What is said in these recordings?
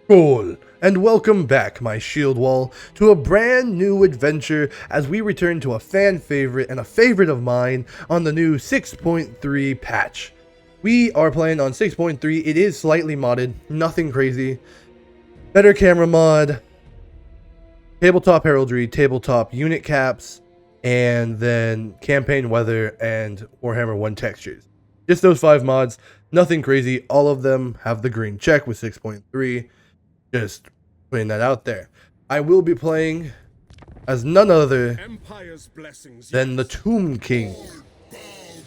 Cool, and welcome back, my shield wall, to a brand new adventure as we return to a fan favorite and a favorite of mine on the new 6.3 patch. We are playing on 6.3, it is slightly modded, nothing crazy. Better camera mod, tabletop heraldry, tabletop unit caps, and then campaign weather and Warhammer 1 textures. Just those 5 mods, nothing crazy, all of them have the green check with 6.3. Just putting that out there. I will be playing as none other than the Tomb King.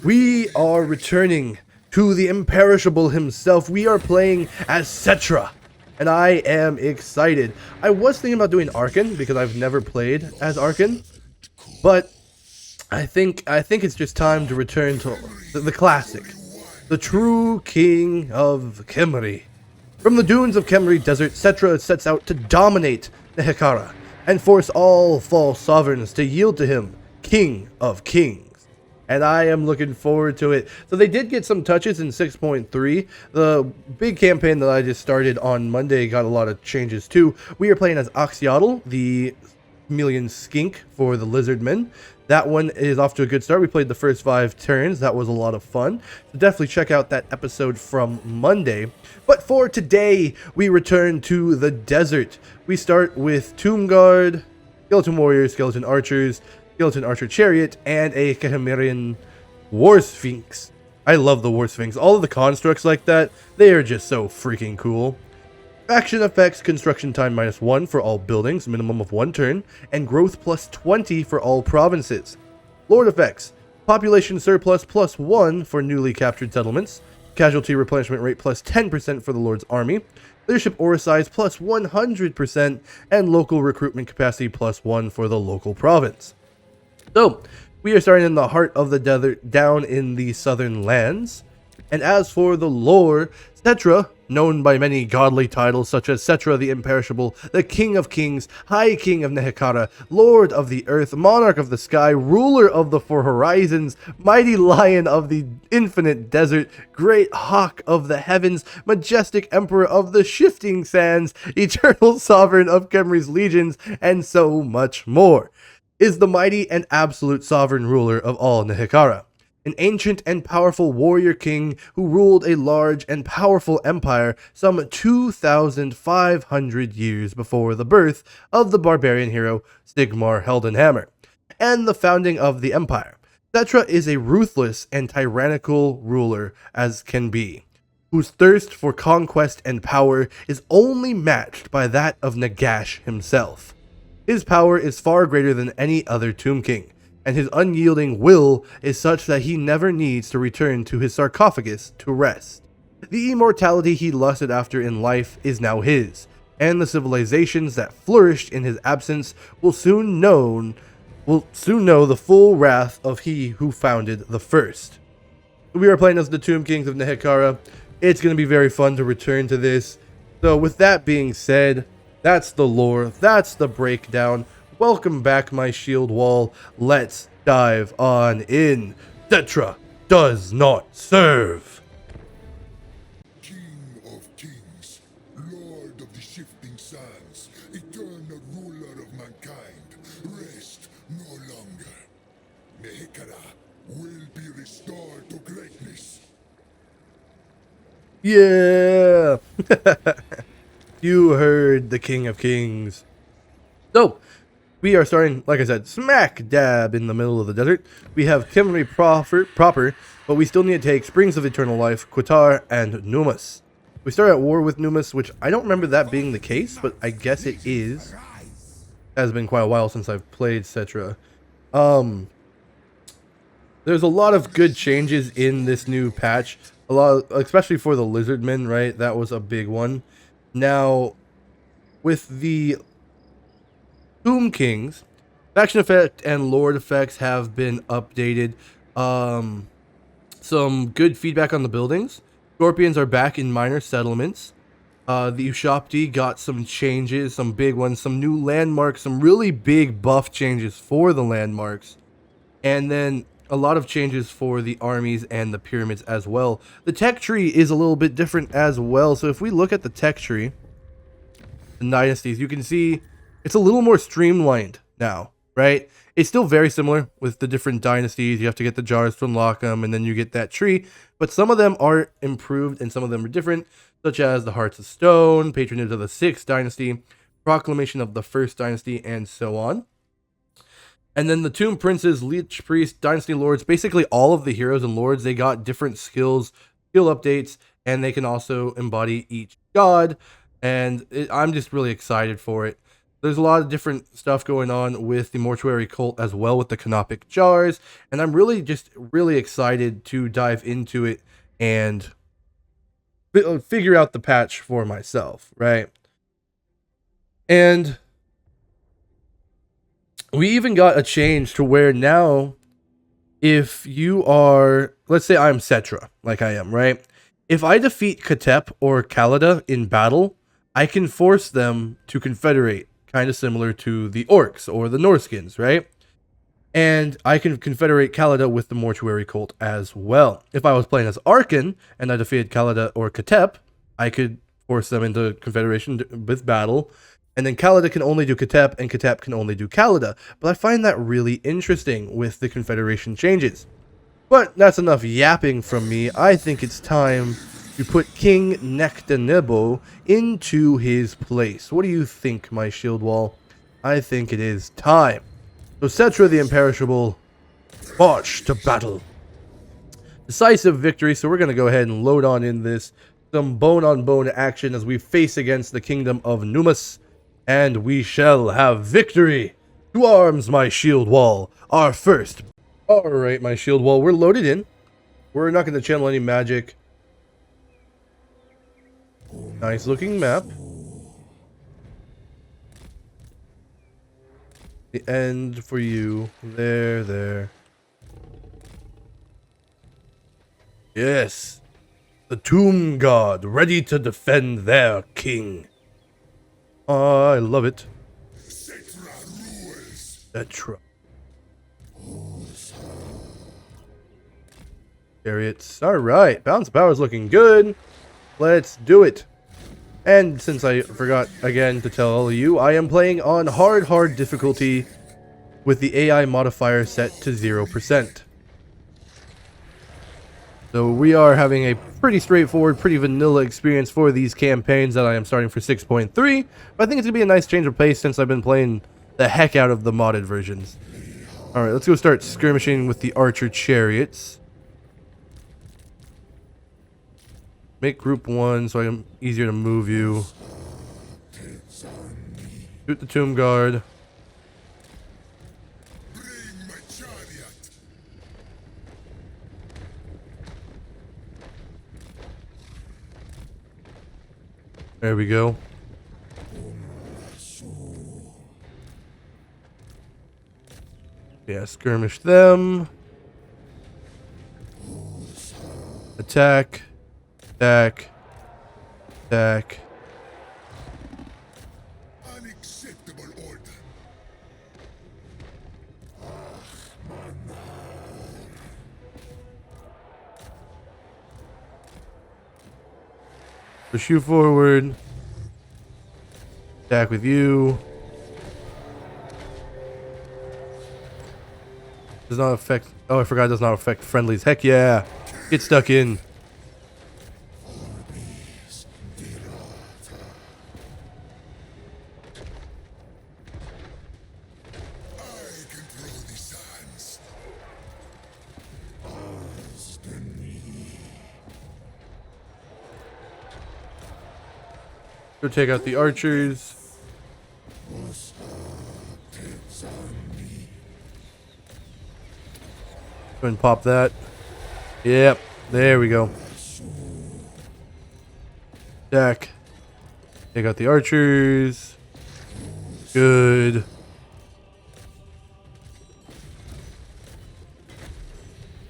We are returning to the imperishable himself. We are playing as Settra, and I am excited. I was thinking about doing Arkan because I've never played as Arkan, but I think it's just time to return to the classic, the true king of Khemri. From the dunes of Khemri Desert, Settra sets out to dominate Nehekhara and force all false sovereigns to yield to him, King of Kings. And I am looking forward to it. So they did get some touches in 6.3. The big campaign that I just started on Monday got a lot of changes too. We are playing as Augustus, the chameleon skink for the lizardmen. That one is off to a good start. We played the first 5 turns. That was a lot of fun. So definitely check out that episode from Monday. But for today, we return to the desert. We start with Tomb Guard, Skeleton Warriors, Skeleton Archers, Skeleton Archer Chariot, and a Khemerian War Sphinx. I love the War Sphinx. All of the constructs like that, they are just so freaking cool. Faction effects, construction time -1 for all buildings, minimum of 1 turn, and growth +20 for all provinces. Lord effects, population surplus +1 for newly captured settlements, casualty replenishment rate +10% for the Lord's army, leadership aura size +100%, and local recruitment capacity +1 for the local province. So, we are starting in the heart of the desert, down in the southern lands. And as for the lore, Settra, known by many godly titles such as Settra the Imperishable, the King of Kings, High King of Nehekhara, Lord of the Earth, Monarch of the Sky, Ruler of the Four Horizons, Mighty Lion of the Infinite Desert, Great Hawk of the Heavens, Majestic Emperor of the Shifting Sands, Eternal Sovereign of Khemri's Legions, and so much more, is the mighty and absolute sovereign ruler of all Nehekhara. An ancient and powerful warrior king who ruled a large and powerful empire some 2,500 years before the birth of the barbarian hero Sigmar Heldenhammer and the founding of the empire. Settra is a ruthless and tyrannical ruler as can be, whose thirst for conquest and power is only matched by that of Nagash himself. His power is far greater than any other Tomb King, and his unyielding will is such that he never needs to return to his sarcophagus to rest. The immortality he lusted after in life is now his, and the civilizations that flourished in his absence will soon know the full wrath of he who founded the first. We are playing as the Tomb Kings of Nehekhara. It's going to be very fun to return to this. So with that being said, that's the lore, that's the breakdown. Welcome back, my shield wall. Let's dive on in. Settra does not serve. King of kings, Lord of the shifting sands, eternal ruler of mankind, rest no longer. Nehekhara will be restored to greatness. Yeah. You heard the King of Kings. So, we are starting, like I said, smack dab in the middle of the desert. We have Khemri proper, but we still need to take Springs of Eternal Life, Qatar, and Numas. We start at war with Numas, which I don't remember that being the case, but I guess it is. It has been quite a while since I've played Settra. There's a lot of good changes in this new patch. Especially for the Lizardmen, right? That was a big one. Now, with the Tomb Kings, faction effect and lord effects have been updated. Some good feedback on the buildings. Scorpions are back in minor settlements. The Ushabti got some changes, some big ones, some new landmarks, some really big buff changes for the landmarks. And then a lot of changes for the armies and the pyramids as well. The tech tree is a little bit different as well. So if we look at the tech tree, the dynasties, you can see it's a little more streamlined now, right? It's still very similar with the different dynasties. You have to get the jars to unlock them, and then you get that tree. But some of them are improved, and some of them are different, such as the Hearts of Stone, Patronage of the 6th Dynasty, Proclamation of the 1st Dynasty, and so on. And then the Tomb Princes, Lich Priests, Dynasty Lords, basically all of the heroes and lords, they got different skills, skill updates, and they can also embody each god. And I'm just really excited for it. There's a lot of different stuff going on with the Mortuary Cult as well with the Canopic Jars. And I'm really excited to dive into it and figure out the patch for myself, right? And we even got a change to where now, if you are, let's say I'm Settra, like I am, right? If I defeat Katep or Kaamellotte in battle, I can force them to confederate, kind of similar to the Orcs or the Norskins, right? And I can confederate Kaamellotte with the Mortuary Cult as well. If I was playing as Arkan and I defeated Kaamellotte or Katep, I could force them into confederation with battle. And then Kaamellotte can only do Katep, and Katep can only do Kaamellotte. But I find that really interesting with the confederation changes. But that's enough yapping from me. I think it's time to put King Nectanebo into his place. What do you think, my shield wall? I think it is time. So Settra the Imperishable, march to battle. Decisive victory, so we're going to go ahead and load on in this. Some bone-on-bone action as we face against the Kingdom of Numas. And we shall have victory. To arms, my shield wall. Our first. Alright, my shield wall. We're loaded in. We're not going to channel any magic. Nice looking map. The end for you. There. Yes. The Tomb God, ready to defend their king. I love it. Settra. Chariots. Alright. Balance of power is looking good. Let's do it. And since I forgot again to tell all of you, I am playing on hard difficulty with the AI modifier set to 0%. So we are having a pretty straightforward, pretty vanilla experience for these campaigns that I am starting for 6.3. But I think it's going to be a nice change of pace since I've been playing the heck out of the modded versions. Alright, let's go start skirmishing with the archer chariots. Make group 1 so I'm easier to move you. Shoot the Tomb Guard. There we go. Yeah, skirmish them. Attack. Attack. Attack. Unacceptable order. Push you forward. Attack with you. Does not affect. Oh, I forgot. It does not affect friendlies. Heck yeah! Get stuck in. Go take out the archers. Go and pop that. Yep, there we go. Attack. Take out the archers. Good.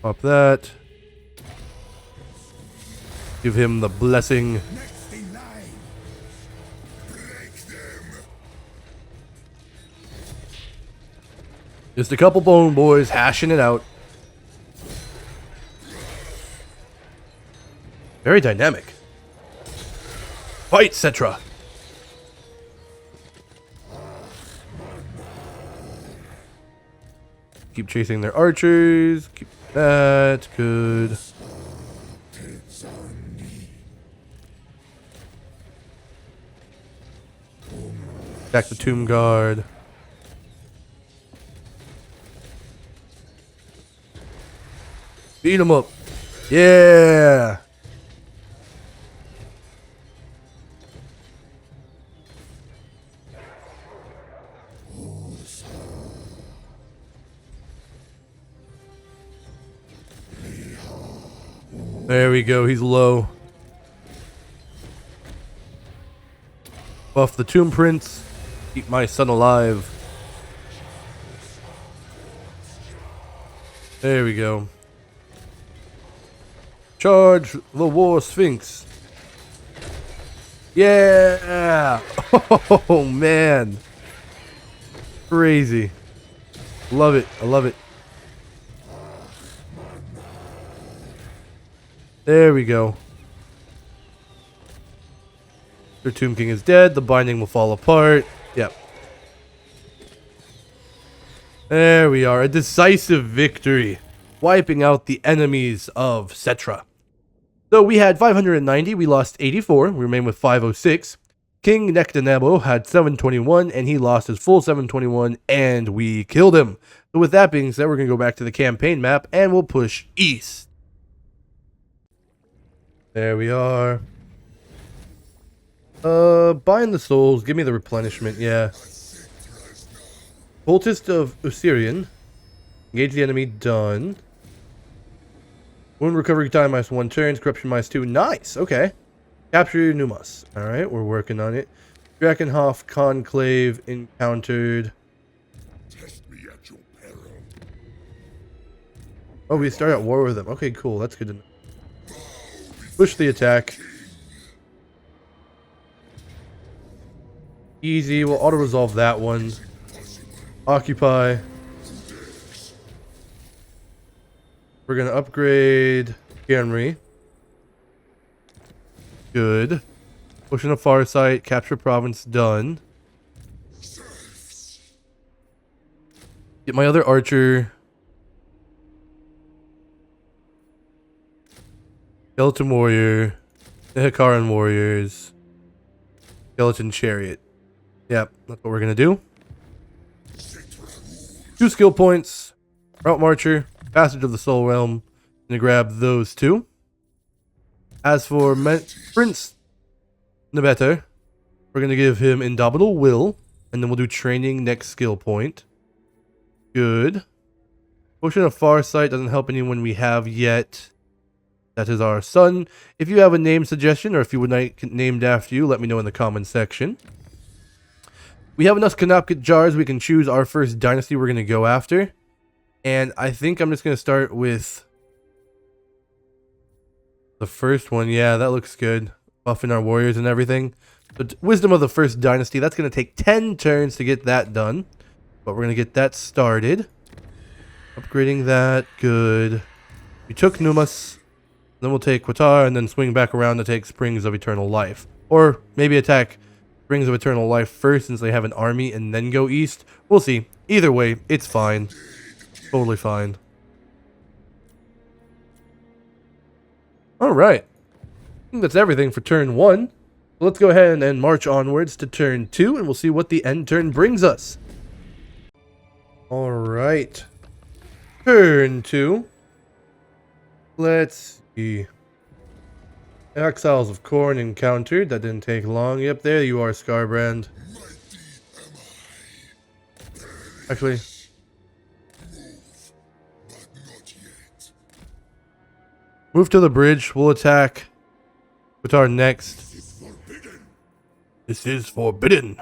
Pop that. Give him the blessing. Just a couple bone boys hashing it out. Very dynamic. Fight, Settra. keep chasing their archers. Keep that. Good. Back the Tomb Guard. Beat him up. Yeah. There we go. He's low. Buff the Tomb Prince. Keep my son alive. There we go. Charge the War Sphinx. Yeah! Oh, man. Crazy. Love it. I love it. There we go. Their Tomb King is dead. The binding will fall apart. Yep. There we are. A decisive victory. Wiping out the enemies of Settra. So we had 590. We lost 84. We remained with 506. King Nectanebo had 721. And he lost his full 721. And we killed him. So with that being said, we're going to go back to the campaign map. And we'll push east. There we are. Bind the souls. Give me the replenishment. Yeah. Cultist of Osirian. Engage the enemy. Done. Wound recovery time -1 turns. Corruption -2. Nice. Okay. Capture Numas. Alright. We're working on it. Drakenhof Conclave encountered. Test me at your peril. Oh, we start at war with them. Okay, cool. That's good to know. Push the attack. Easy. We'll auto-resolve that one. Occupy. We're going to upgrade Ganry. Good. Pushing a Farsight. Capture province done. Get my other archer. Skeleton Warrior. The Huscarl Warriors. Skeleton Chariot. Yep, that's what we're going to do. 2 skill points. Route Marcher. Passage of the Soul Realm. Gonna grab those 2. As for Prince Nebeta, we're gonna give him Indomitable Will, and then we'll do training next skill point. Good. Potion of Farsight doesn't help anyone we have yet. That is our son. If you have a name suggestion, or if you would like it named after you, let me know in the comments section. We have enough Kaamellotte jars. We can choose our first dynasty we're gonna go after. And I think I'm just going to start with the first one. Yeah, that looks good. Buffing our warriors and everything. So Wisdom of the First Dynasty. That's going to take 10 turns to get that done. But we're going to get that started. Upgrading that. Good. We took Numas. Then we'll take Qatar and then swing back around to take Springs of Eternal Life. Or maybe attack Springs of Eternal Life first since they have an army and then go east. We'll see. Either way, it's fine. Totally fine. Alright. I think that's everything for turn 1. Let's go ahead and march onwards to turn 2, and we'll see what the end turn brings us. Alright. Turn 2. Let's see. Exiles of Khorne encountered. That didn't take long. Yep, there you are, Scarbrand. Actually... move to the bridge. We'll attack Qatar next. This is forbidden.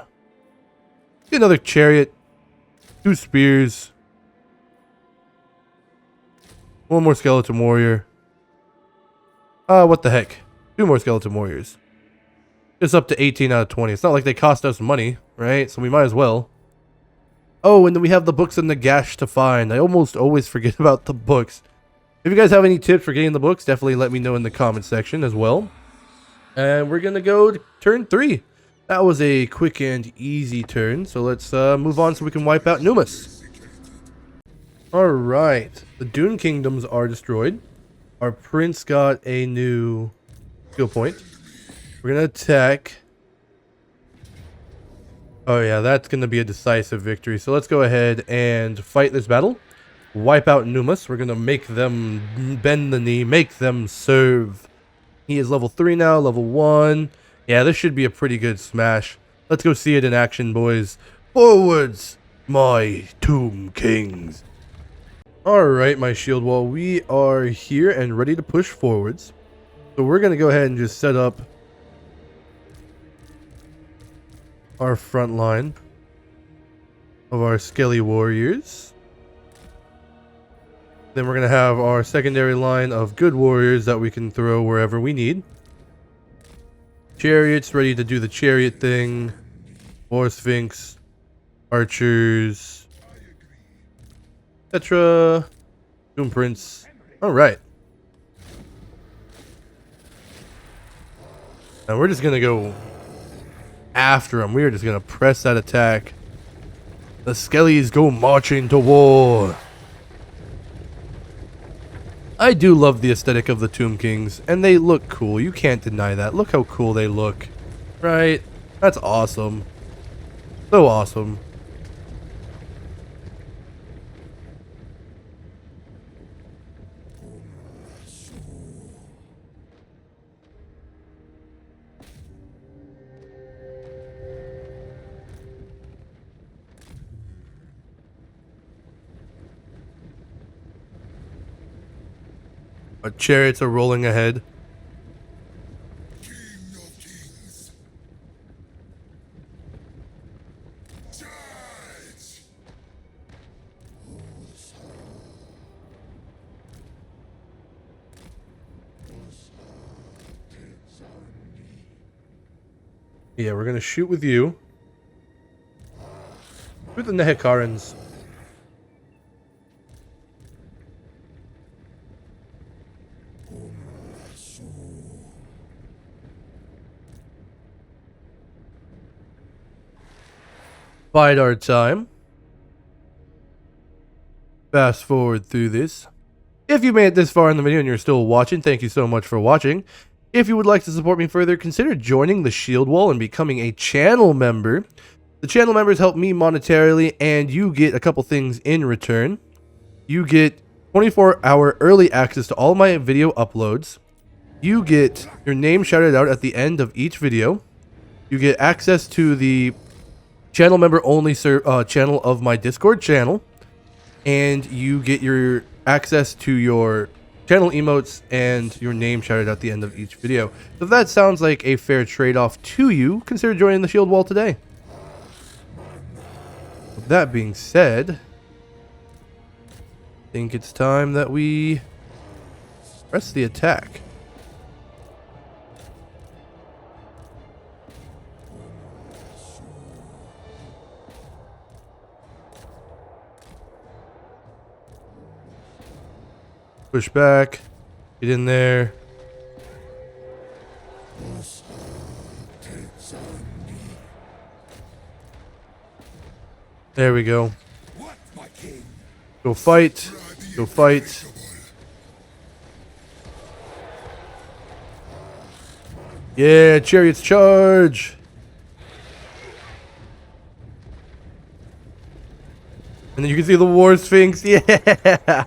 Get another chariot. 2 spears. 1 more skeleton warrior. What the heck? 2 more skeleton warriors. It's up to 18 out of 20. It's not like they cost us money, right? So we might as well. Oh, and then we have the books in the Gash to find. I almost always forget about the books. If you guys have any tips for getting the books, definitely let me know in the comment section as well. And we're going to go to turn 3. That was a quick and easy turn. So let's move on so we can wipe out Numas. Alright. The Dune Kingdoms are destroyed. Our prince got a new skill point. We're gonna attack. Oh yeah, that's gonna be a decisive victory. So let's go ahead and fight this battle. Wipe out Numas. We're gonna make them bend the knee, make them serve. He is level 3 now, level 1. Yeah, this should be a pretty good smash. Let's go see it in action, boys. Forwards, my Tomb Kings. Alright, my shield wall. We are here and ready to push forwards. So we're going to go ahead and just set up our front line of our Skelly warriors. Then we're going to have our secondary line of good warriors that we can throw wherever we need. Chariots ready to do the chariot thing. War Sphinx. Archers. Settra. Doom Prince. Alright. And we're just going to go after them. We're just going to press that attack. The Skellies go marching to war. I do love the aesthetic of the Tomb Kings, and they look cool. You can't deny that. Look how cool they look. Right? That's awesome. So awesome. Our chariots are rolling ahead. King of kings. Charge! Yeah, we're gonna shoot with you. Shoot the Nehekarans. Bide our time. Fast forward through this. If you made it this far in the video and you're still watching, thank you so much for watching. If you would like to support me further, consider joining the Shield Wall and becoming a channel member. The channel members help me monetarily, and you get a couple things in return. You get 24-hour early access to all my video uploads. You get your name shouted out at the end of each video. You get access to the channel member only channel of my Discord channel, and you get your access to your channel emotes and your name shouted at the end of each video. So if that sounds like a fair trade-off to you, consider joining the Shield Wall today. With that being said, I think it's time that we press the attack. Push back. Get in there. There we go. Go fight. Go fight. Yeah, chariots charge. And then you can see the War Sphinx. Yeah.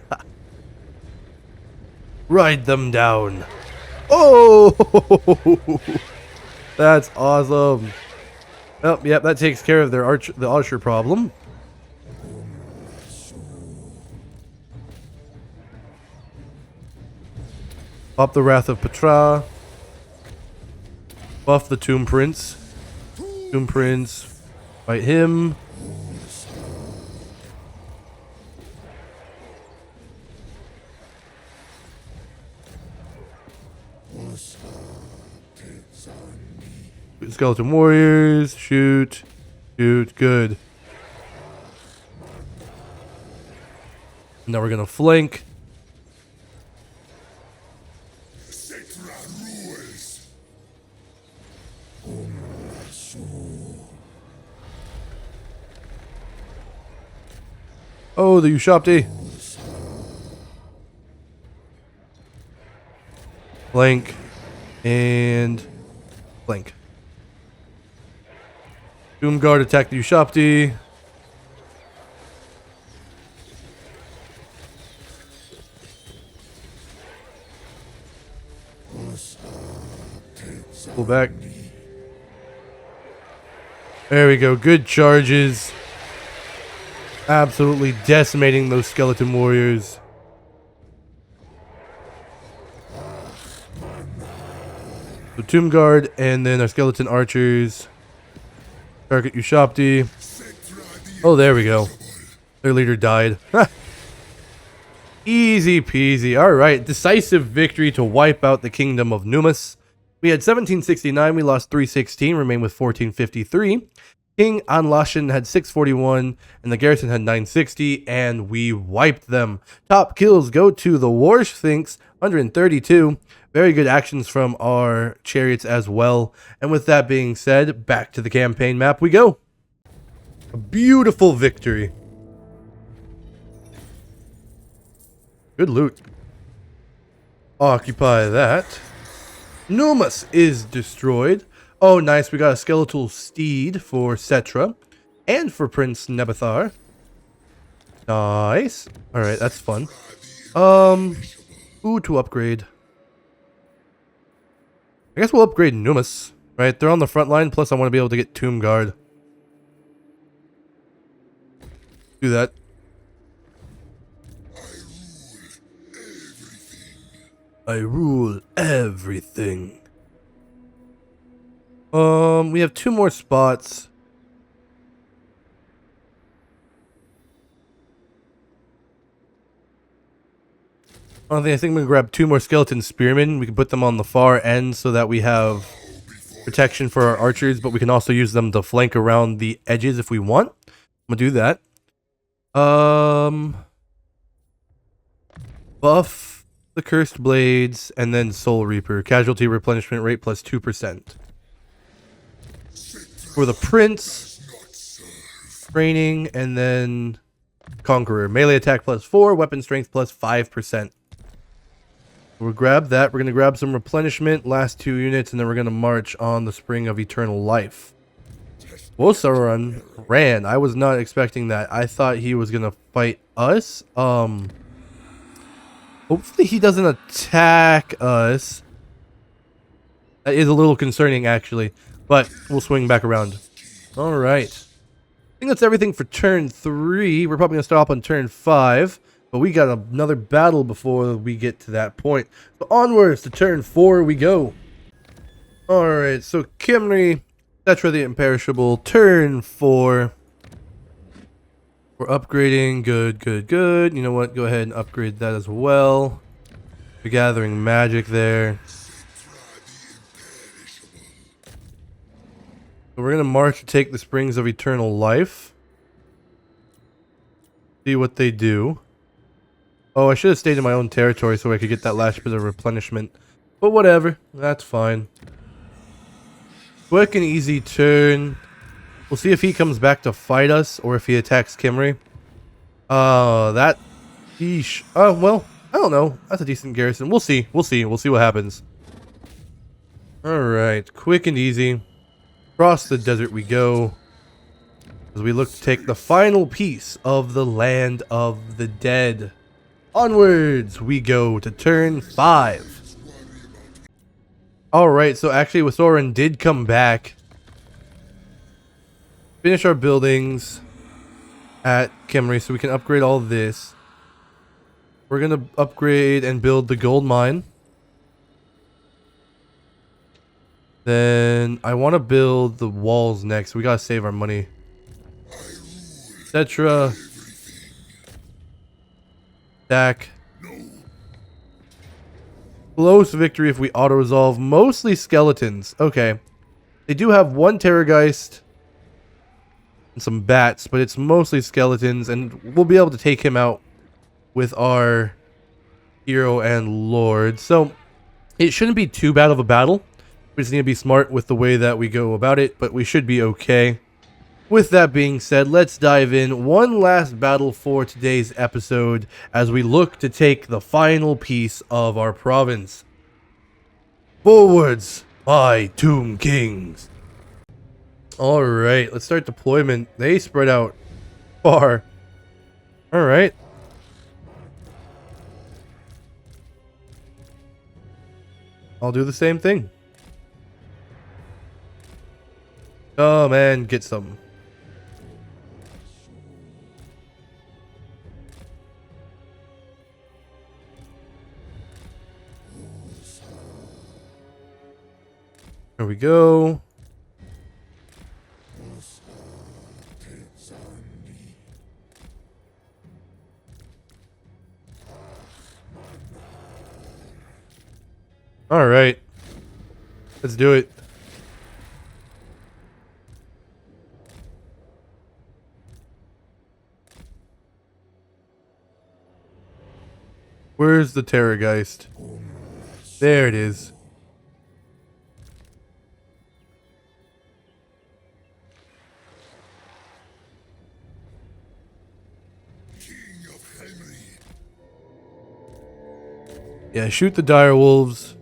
Ride them down. Oh, that's awesome. Oh, yep, that takes care of their the archer problem. Pop the Wrath of Petra. Buff the Tomb Prince. Tomb Prince. Fight him. Skeleton warriors. Shoot. Shoot. Good. Now we're gonna flank. Settra rules. Oh, the Ushapti. Flank. And flank. Doom Guard attack the Ushapti. Pull back. There we go. Good charges. Absolutely decimating those skeleton warriors. So Tomb Guard and then our skeleton archers. Target Ushapti. Oh, there we go. Their leader died. Easy peasy. Alright, decisive victory to wipe out the kingdom of Numas. We had 1769, we lost 316, remained with 1453. King Anlashin had 641, and the garrison had 960, and we wiped them. Top kills go to the War Sphinx, 132. Very good actions from our chariots as well. And with that being said, back to the campaign map we go. A beautiful victory. Good loot. Occupy that. Numas is destroyed. Oh, nice. We got a skeletal steed for Settra and for Prince Nebathar. Nice. All right, that's fun. Who to upgrade? I guess we'll upgrade Numas, right? They're on the front line, plus I want to be able to get Tomb Guard. Do that. I rule everything. We have 2 more spots. I think I'm gonna grab 2 more skeleton spearmen. We can put them on the far end so that we have protection for our archers, but we can also use them to flank around the edges if we want. I'm gonna do that. Buff the cursed blades and then Soul Reaper. Casualty replenishment rate plus 2%. For the Prince, training, and then Conqueror. Melee attack plus 4, weapon strength plus 5%. We'll grab that. We're going to grab some replenishment, last 2 units, and then we're going to march on the Spring of Eternal Life. Wosaran ran. I was not expecting that. I thought he was going to fight us. Hopefully he doesn't attack us. That is a little concerning, actually. But we'll swing back around. Alright. I think that's everything for turn 3. We're probably going to stop on turn 5. But we got another battle before we get to that point. So onwards to turn 4 we go. Alright, so Kimri, Settra the Imperishable, turn 4. We're upgrading. Good, good, good. You know what? Go ahead and upgrade that as well. We're gathering magic there. So we're going to march to take the Springs of Eternal Life. See what they do. Oh, I should have stayed in my own territory so I could get that last bit of replenishment. But whatever. That's fine. Quick and easy turn. We'll see if he comes back to fight us or if he attacks Kimri. That... Yeesh. Oh, well, I don't know. That's a decent garrison. We'll see. We'll see. We'll see what happens. Alright. Quick and easy. Across the desert we go. As we look to take the final piece of the land of the dead. Onwards we go to turn 5. Alright, so actually Wosaran did come back. Finish our buildings at Kimri so we can upgrade all this. We're going to upgrade and build the gold mine. Then I want to build the walls next. We got to save our money. Settra. Stack. Close victory if we auto-resolve. Mostly skeletons. Okay. They do have 1 Terrorgeist and some bats, but it's mostly skeletons, and we'll be able to take him out with our hero and lord. So it shouldn't be too bad of a battle. We just need to be smart with the way that we go about it, but we should be okay. With that being said, let's dive in. One last battle for today's episode as we look to take the final piece of our province. Forwards, my Tomb Kings. Alright, let's start deployment. They spread out far. Alright. I'll do the same thing. Come and get some. There we go. All right. Let's do it. Where's the Terrorgeist? There it is. Yeah, shoot the dire wolves.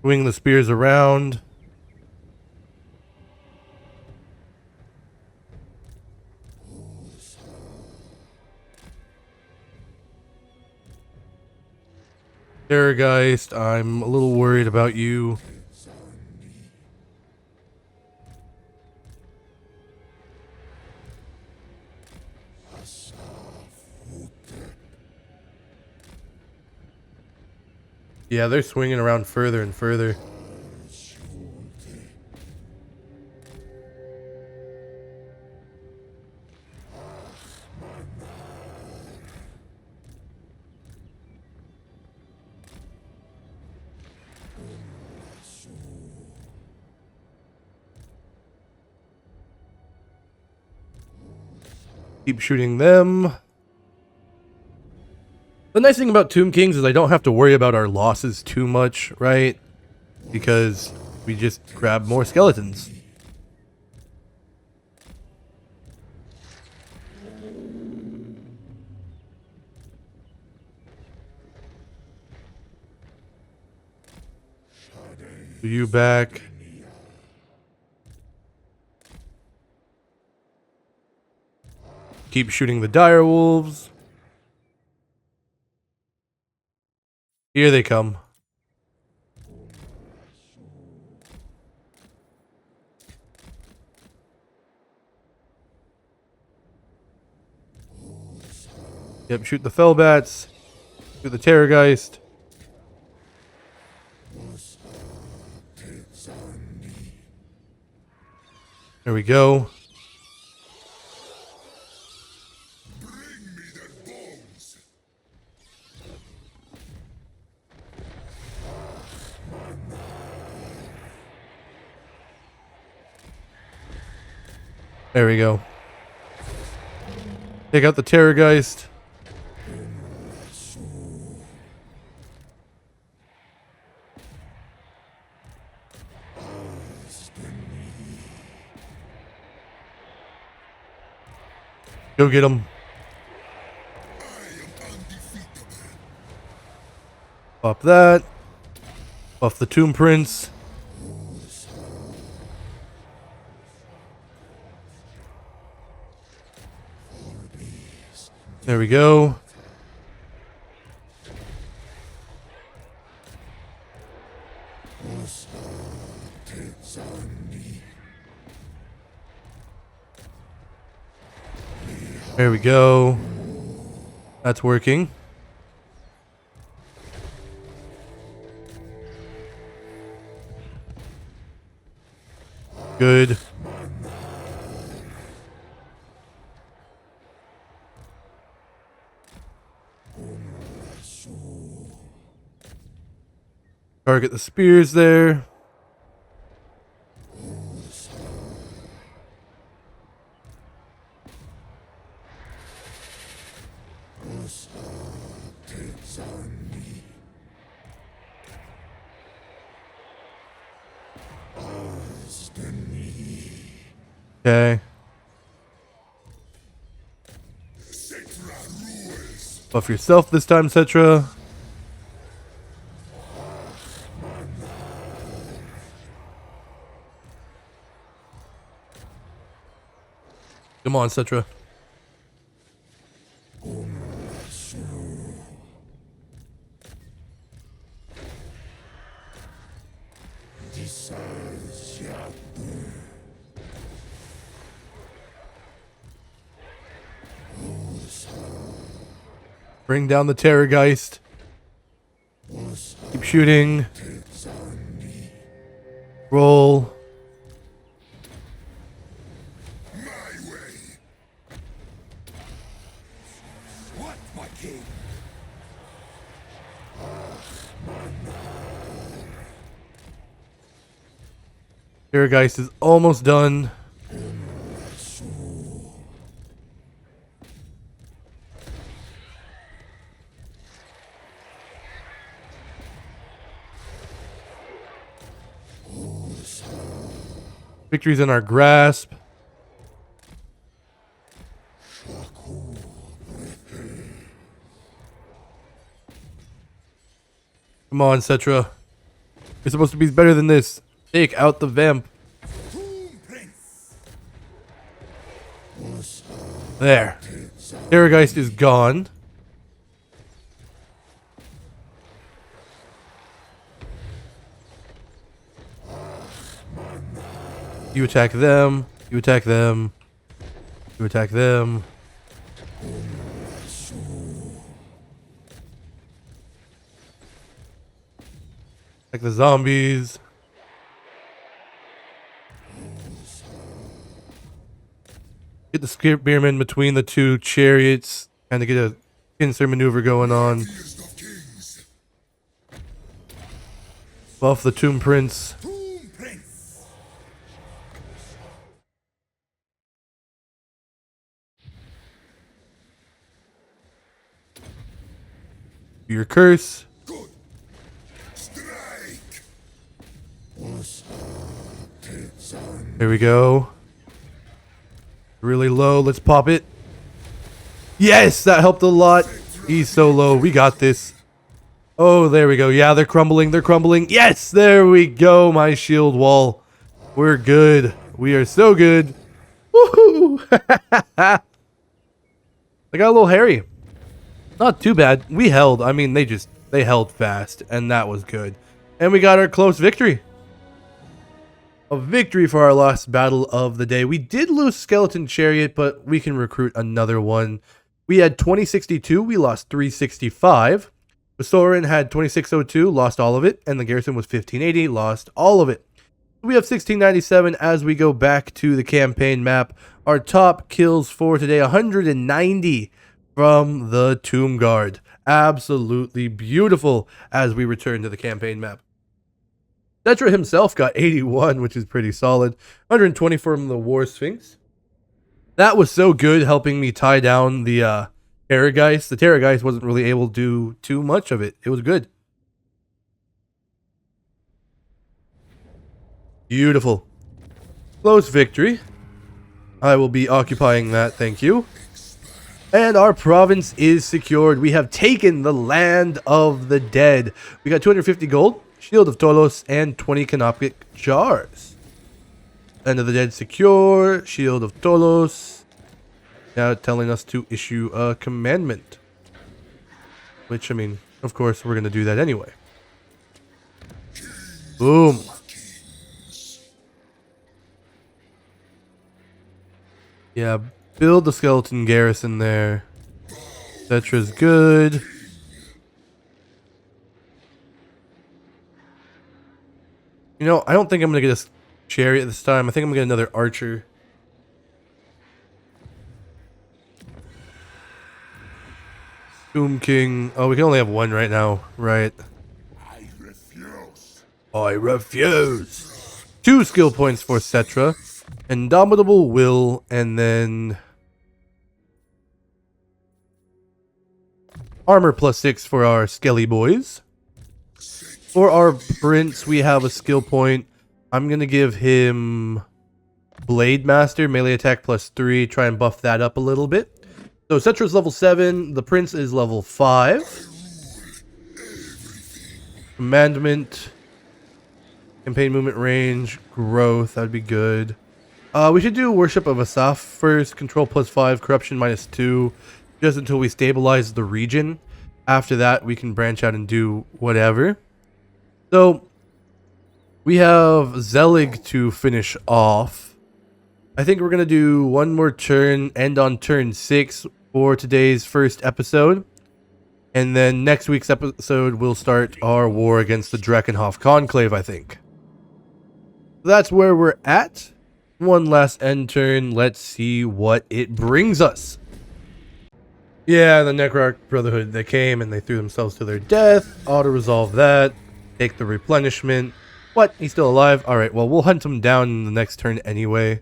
Swing the spears around. Terrorgeist, I'm a little worried about you. Yeah, they're swinging around further and further. Keep shooting them. The nice thing about Tomb Kings is I don't have to worry about our losses too much, right? Because we just grab more skeletons. You back. Keep shooting the dire wolves. Here they come. Yep, shoot the Fellbats. Shoot the Terrorgeist. There we go. There we go. Take out the Terrorgeist. Go get him. Pop that. Buff the Tomb Prince. There we go. There we go. That's working. Good. Target the spears there. Okay. Settra rules. Buff yourself this time, Settra. Come on, Settra. Bring down the Terrorgeist. Keep shooting. Roll. Terrorgeist is almost done. Victory's in our grasp. Come on, Settra. You're supposed to be better than this. Take out the vamp. There. Terrorgeist is gone. You attack them. You attack them. You attack them. Attack the zombies. Get the spearmen between the two chariots. Kind of get a pincer maneuver going on. Buff the Tomb Prince. Your curse. There we go. Really low. Let's pop it. Yes, that helped a lot. He's so low. We got this. Oh, there we go. Yeah, they're crumbling. They're crumbling. Yes, there we go. My shield wall. We're good. We are so good. Woohoo! They got a little hairy. Not too bad. We held. I mean, they held fast, and that was good. And we got our close victory. A victory for our last battle of the day. We did lose Skeleton Chariot, but we can recruit another one. We had 2062. We lost 365. The Soren had 2602, lost all of it. And the Garrison was 1580, lost all of it. We have 1697 as we go back to the campaign map. Our top kills for today, 190 from the Tomb Guard. Absolutely beautiful as we return to the campaign map. Settra himself got 81, which is pretty solid. 120 from the War Sphinx. That was so good, helping me tie down the Terrorgeist. The Terrorgeist wasn't really able to do too much of it. It was good. Beautiful. Close victory. I will be occupying that, thank you. And our province is secured. We have taken the land of the dead. We got 250 gold. Shield of Tolos, and 20 Canopic jars. Land of the Dead secure. Shield of Tolos. Now telling us to issue a commandment. Which, I mean, of course, we're going to do that anyway. Boom. Yeah, build the skeleton garrison there. Settra's good. You know, I don't think I'm going to get a chariot this time. I think I'm going to get another archer. Tomb King. Oh, we can only have one right now. Right. I refuse. I refuse. 2 skill points for Settra. Indomitable Will, and then Armor +6 for our Skelly boys. For our prince, we have a skill point. I'm going to give him Blade Master, melee attack +3. Try and buff that up a little bit. So Settra's level 7. The Prince is level 5. Commandment. Campaign movement range. Growth. That would be good. We should do Worship of Asaph first. Control +5. Corruption -2. Just until we stabilize the region. After that, we can branch out and do whatever. So, we have Zelig to finish off. I think we're going to do one more turn, end on turn 6 for today's first episode. And then next week's episode, we'll start our war against the Drakenhof Conclave, I think. That's where we're at. One last end turn. Let's see what it brings us. Yeah, the Necrarch Brotherhood, they came and they threw themselves to their death. Auto-resolve that. Take the replenishment. What? He's still alive? Alright, well, we'll hunt him down in the next turn anyway.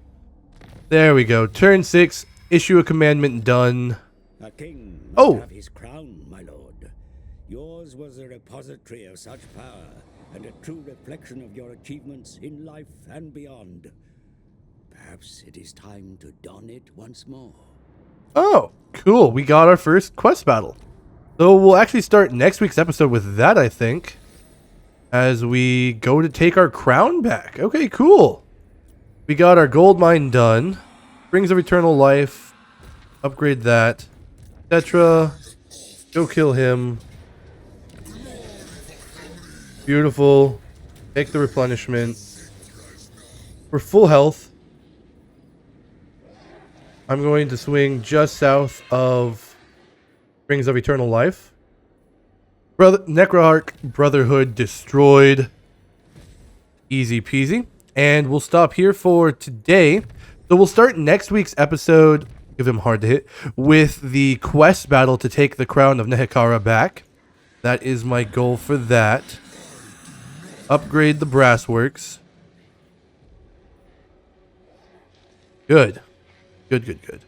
There we go. Turn 6. Issue a commandment done. A king must have his crown, my lord. Yours was a repository of such power, and a true reflection of your achievements in life and beyond. Perhaps it is time to don it once more. Oh, cool. We got our first quest battle. So we'll actually start next week's episode with that, I think. As we go to take our crown back. Okay, cool. We got our gold mine done. Rings of Eternal Life. Upgrade that. Settra. Go kill him. Beautiful. Take the replenishment. We're full health. I'm going to swing just south of Rings of Eternal Life. Necrarch Brotherhood destroyed. Easy peasy. And we'll stop here for today. So we'll start next week's episode, give him hard to hit, with the quest battle to take the crown of Nehekara back. That is my goal for that. Upgrade the brassworks. Good. Good.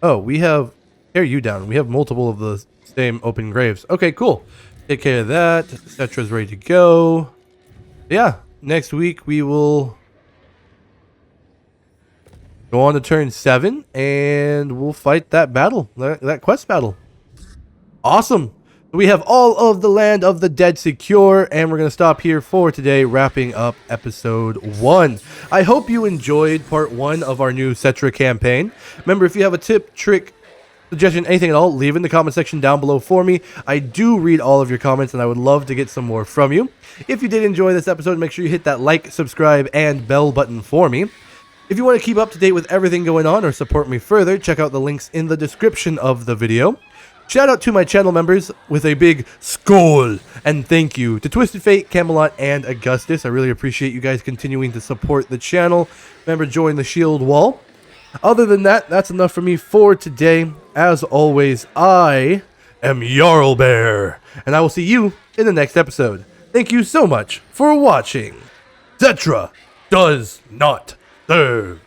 Oh, we have... Tear you down. We have multiple of the same open graves. Okay, cool. Take care of that. Settra's ready to go. Yeah, next week we will go on to turn 7 and we'll fight that battle, that quest battle. Awesome. We have all of the land of the dead secure, and we're going to stop here for today, wrapping up episode 1. I hope you enjoyed part 1 of our new Settra campaign. Remember, if you have a tip, trick, suggestion, anything at all, leave in the comment section down below for me. I do read all of your comments, and I would love to get some more from you. If you did enjoy this episode, make sure you hit that like, subscribe, and bell button for me. If you want to keep up to date with everything going on or support me further, check out the links in the description of the video. Shout out to my channel members with a big skull, and thank you to Twisted Fate, Kaamellotte, and Augustus. I really appreciate you guys continuing to support the channel. Remember, join the shield wall. Other than that, that's enough for me for today. As always, I am Jarlbear, and I will see you in the next episode. Thank you so much for watching. Settra does not serve.